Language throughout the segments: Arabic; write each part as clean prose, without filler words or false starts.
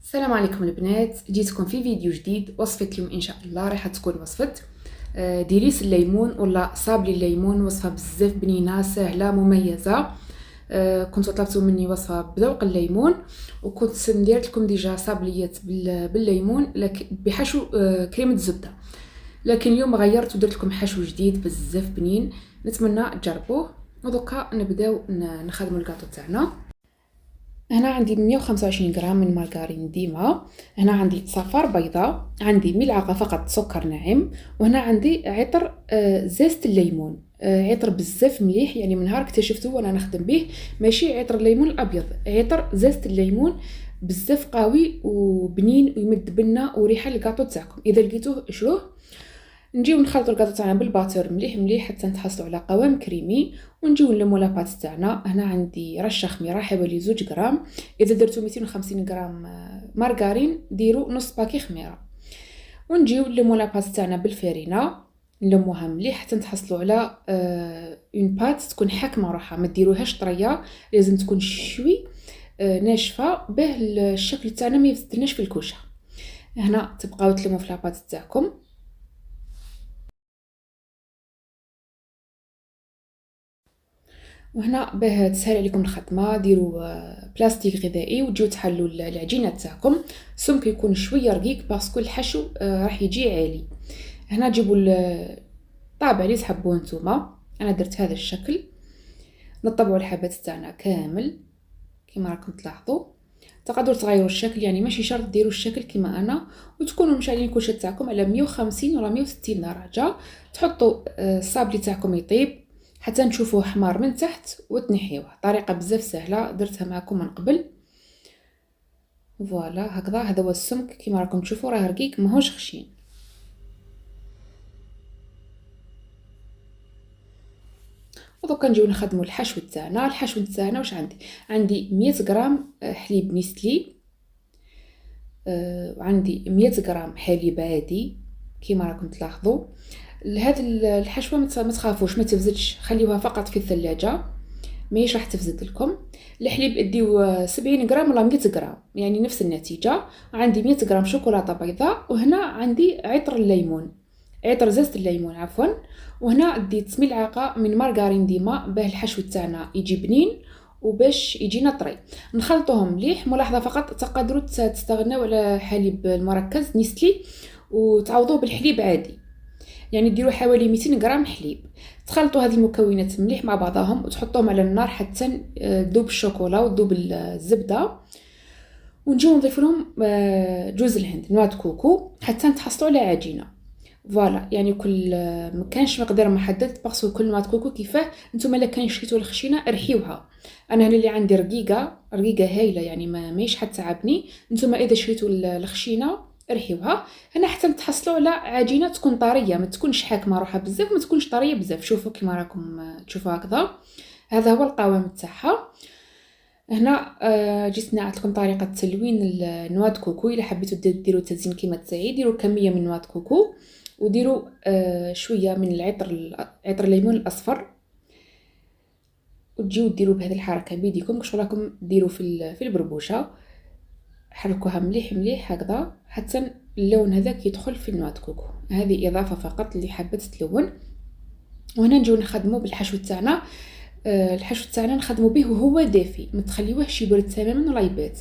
السلام عليكم البنات، جيتكم في فيديو جديد. وصفة اليوم ان شاء الله راح تكون وصفة ديريس الليمون ولا صابلي الليمون. وصفة بزاف بنينة سهلة مميزة. كنتو طلبتوا مني وصفة بذوق الليمون، وكنت ندير لكم ديجا صابليات بالليمون لكن بحشو كريمة الزبدة، لكن اليوم غيرت ودرت لكم حشو جديد بزاف بنين. نتمنى تجربوه. ودوكا نبداو نخدموا الكاطو تاعنا. هنا عندي 125 غرام من مارغرين ديما، هنا عندي صفار بيضاء، عندي ملعقة فقط سكر ناعم، وهنا عندي عطر زيت الليمون. عطر بزاف مليح، يعني من نهار اكتشفته وانا نخدم به. ماشي عطر الليمون الابيض، عطر زيت الليمون بزاف قوي وبنين ويمد بنا وريحه الكاطو تاعكم. اذا لقيتوه شروه. نجيو نخلطوا الكاطو تاعنا بالباتور مليح حتى نتحصلوا على قوام كريمي، ونجيو نلموا لاباط تاعنا. هنا عندي رشه خميره حوالي 2 غرام. اذا درتو 250 غرام مارغرين ديروا نص باكي خميره. ونجيو نلموا لاباط تاعنا بالفرينه، نلموها مليح حتى نتحصلوا على اون بات تكون حاكمه روحها، ما ديروهاش طريه، لازم تكون شوي ناشفه به الشكل تاعنا ما يفسدناش في الكوشه. هنا تبقاو تلموا في لاباط تاعكم. وهنا باه تسهل عليكم الخدمه ديروا بلاستيك غذائي وتجيو تحلوا العجينه تاعكم. سمك يكون شويه رقيق باسكو الحشو راح يجي عالي. هنا جيبوا الطابع اللي تحبوه نتوما. انا درت هذا الشكل. نطبعوا الحبات تاعنا كامل كما راكم تلاحظوا. تقدروا تغيروا الشكل، يعني ماشي شرط ديروا الشكل كما انا، وتكونوا مشعلين الكوشه تاعكم على 150 ولا 160 درجه. تحطوا الصابلي تاعكم يطيب حتى نشوفوه حمار من تحت وتنحيوه. طريقه بزاف سهله درتها معكم من قبل. فوالا هكذا، هذا هو السمك كما راكم تشوفوا، راه رقيق ماهوش خشين. ودوكا نجيو نخدموا الحشو تاعنا. الحشو تاعنا واش عندي 100 غرام حليب نيستلي، وعندي 100 غرام حليب عادي كما راكم تلاحظوا. هذه الحشوه ما تخافوش ما تفزدش، خليوها فقط في الثلاجه ماهيش راح تفزد لكم. الحليب اديو 70 غرام ولا 100 غرام، يعني نفس النتيجه. عندي 100 غرام شوكولاته بيضاء، وهنا عندي عطر الليمون، عطر زيت الليمون عفوا. وهنا ديت ملعقه من مارغرين ديما باه الحشو تاعنا يجي بنين وباش يجينا طري. نخلطوهم مليح. ملاحظه فقط تقدروا تستغنوا على حليب المركز نيستلي وتعوضوه بالحليب عادي، يعني ديروا حوالي 200 غرام حليب. تخلطوا هذه المكونات مليح مع بعضهم وتحطوهم على النار حتى تذوب الشوكولا وتذوب الزبده. ونجيو نضيف لهم جوز الهند نواه كوكو حتى نتحصلوا على عجينه. فوالا، يعني كل ما كانش مقدار محدد باسكو كل نواه كوكو كيفاه. نتوما الا كان شريتو الخشينه ارحيوها. انا هنا اللي عندي رقيقه هايله، يعني ماهيش حتعبني. نتوما اذا شريتو الخشينه ارحيوها. هنا حتى نتحصلوا على عجينه تكون طريه، ما تكونش حاكمه روحها بزاف، ما تكونش طريه بزاف. شوفوا كما راكم تشوفوا هكذا، هذا هو القوام تاعها. هنا جيت نعطيت لكم طريقه تلوين النواه كوكو. الا حبيتوا ديروا تزيين كيما تسعي، ديروا كميه من نواه كوكو وديروا شويه من عطر الليمون الاصفر، وتجيو ديروا بهذه الحركه بيديكم كش راكم ديروا في البربوشه. حركوها مليح هكذا حتى اللون هذاك يدخل في النواه كوكو. هذه اضافه فقط اللي حبت تلون. وهنا نجيو نخدموا بالحشو تاعنا. الحشو تاعنا نخدموا به وهو دافي، ما تخليوهش يبرد تماما ولا يبات.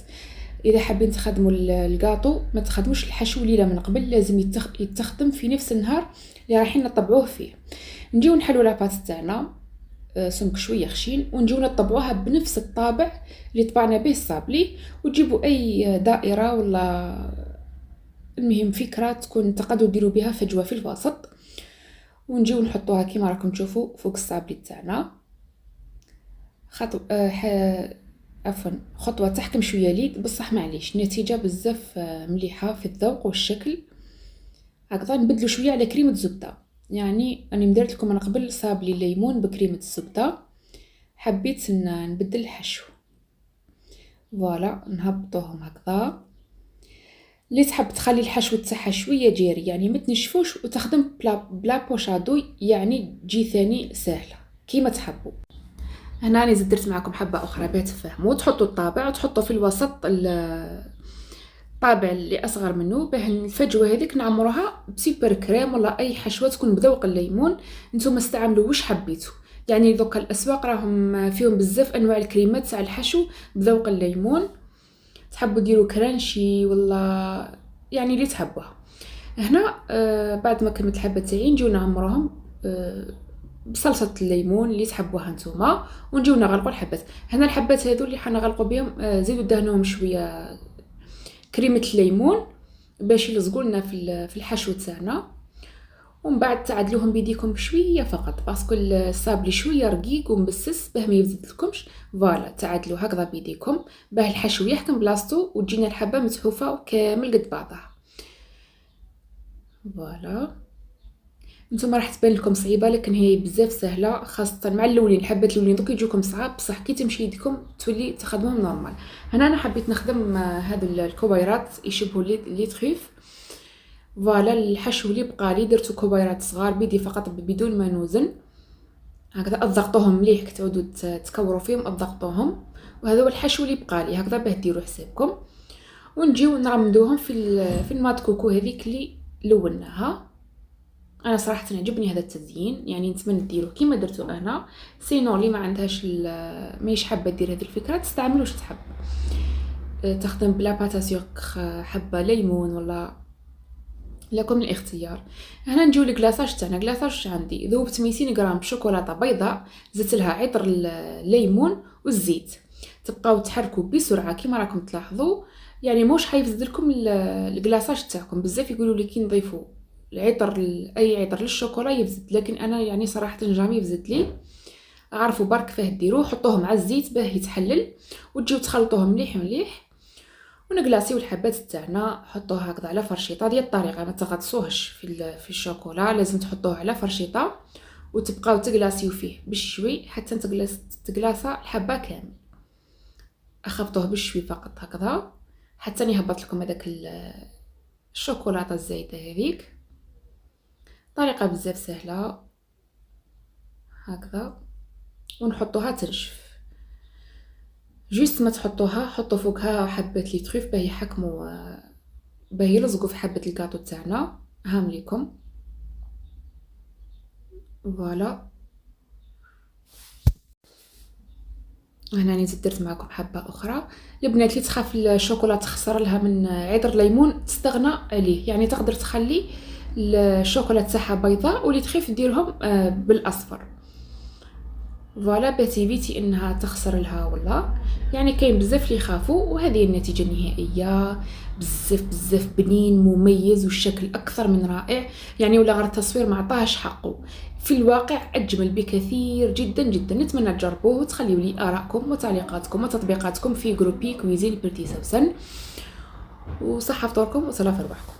اذا حابين تخدموا الكاطو ما تخدموش الحشو ليله من قبل، لازم يتخدم في نفس النهار اللي رايحين نطبعوه فيه. نجيو نحلوا لاباط تاعنا سمك شويه خشين، ونجيو نطبعوها بنفس الطابع اللي طبعنا به الصابلي. وتجيبوا اي دائره ولا المهم فكره تكون تقدروا ديروا بها فجوه في الوسط، ونجيو نحطوها كما راكم تشوفوا فوق الصابلي تاعنا. عفوا خطوه تحكم شويه ليد بصح معليش، النتيجه بزاف مليحه في الذوق والشكل. هكذا نبدلوا شويه على كريمه الزبده، يعني انا درت لكم من قبل صابلي الليمون بكريمه الزبده، حبيت نبدل الحشو. فوالا نهبطوهم هكذا. اللي تحب تخلي الحشو تاعها شويه جيري، يعني ما تنشفوش، وتخدم بلا بوشادو، يعني تجي ثاني سهله كيما تحبوا. هنا راني درت معكم حبه اخرى باه تفهموا. تحطوا الطابع وتحطوا في الوسط طابع اللي اصغر منه، باه الفجوه هذيك نعمروها بسوبر كريم ولا اي حشوه تكون بذوق الليمون. نتوما استعملوا واش حبيتوا، يعني دوكا الاسواق راهم فيهم بزاف انواع الكريمات تاع الحشو بذوق الليمون، تحبوا ديروا كرانشي ولا يعني اللي تحبوها. هنا بعد ما كملت الحبه تاعي نجيو نعمروهم بصلصه الليمون اللي تحبوها نتوما، ونجيو نغلقوا الحبات. هنا الحبات هذو اللي حنغلقوا بهم زيدوا دهنوهم شويه كريمه الليمون باش يلصقوا لنا في الحشو تاعنا. ومن بعد تعدلوهم بيديكم بشويه فقط، باسكو الصابلي شويه رقيق ومبسس باه ما يفزدلكمش. فوالا تعدلوا هكذا بيديكم باه الحشو يحكم بلاصتو وتجينا الحبه متحوفه وكامل قد بعضها. فوالا نتوما راح تبان لكم صعيبه لكن هي بزاف سهله، خاصه مع الاولين. الحبات الاولين دوك يجوكم صعاب بصح كي تمشي يديكم تولي تخدمهم نورمال. هنا انا حبيت نخدم هذو الكوبايرات يشبهوا لي تخيف. فوالا الحشو اللي بقى لي درتو كوبايرات صغار بيدي فقط بدون ما نوزن، هكذا اضغطوهم مليح كي تعودوا تكوروا فيهم اضغطوهم. وهذا هو الحشو اللي بقى لي، هكذا باه ديروا حسابكم. ونجيو نعمدوهم في المات كوكو هذيك اللي لوناها. انا صراحه نعجبني هذا التزيين، يعني نتمنى ديروه كيما درتو انا. سينو اللي ما عندهاش ماهيش حابه دير هذه الفكره تستعمل واش تحب، تخدم بلا باتا سيغ حبه ليمون ولا لكم الاختيار. هنا نجيو لكلاصاج تاعنا. كلاصاج عندي ذوبت 200 غرام شوكولاته بيضاء، زدت لها عطر الليمون والزيت. تبقاو تحركوا بسرعه كيما راكم تلاحظوا، يعني موش حيفزد لكم الكلاصاج تاعكم. بزاف يقولوا لي كي نضيفوا العطر اي عطر للشوكولا يفزد، لكن انا يعني صراحه جامي يفزد لي. عرفوا برك فاه ديروه، حطوه مع الزيت باه يتحلل وتجيو تخلطوه مليح مليح. ونقلاصيو الحبات تاعنا، حطوها هكذا على فرشيطه. ديال الطريقه ما تغطسوهش في الشوكولا، لازم تحطوه على فرشيطه وتبقاو تقلاصيو فيه بشوي حتى تقلاصه الحبه كامل. اخفضوه بشوي فقط هكذا حتى يهبط لكم هذاك الشوكولاته الزايده هذيك. طريقه بزاف سهله هكذا. ونحطوها تنشف، جوست ما تحطوها حطوا فوقها حبات لي تخيف باه يحكموا باه يلصقوا في حبه الكاطو تاعنا. هام ليكم. فوالا هنا راني درت معكم حبه اخرى. البنات اللي تخاف الشوكولا تخسر لها من عطر الليمون تستغنى عليه، يعني تقدر تخلي الشوكولا تاعها بيضاء واللي تخيف ديرهم بالاصفر. فوالا باه تيفيتي انها تخسر لها ولا، يعني كاين بزاف اللي يخافوا. وهذه النتيجه النهائيه، بزاف بزاف بنين مميز والشكل اكثر من رائع، يعني ولا غير التصوير ما عطاهش حقه، في الواقع اجمل بكثير جدا جدا. نتمنى تجربوه وتخليوا لي ارائكم وتعليقاتكم وتطبيقاتكم في جروبي كويزين بيرتي سوسن. وصحه فطوركم وصلاه في رواحكم.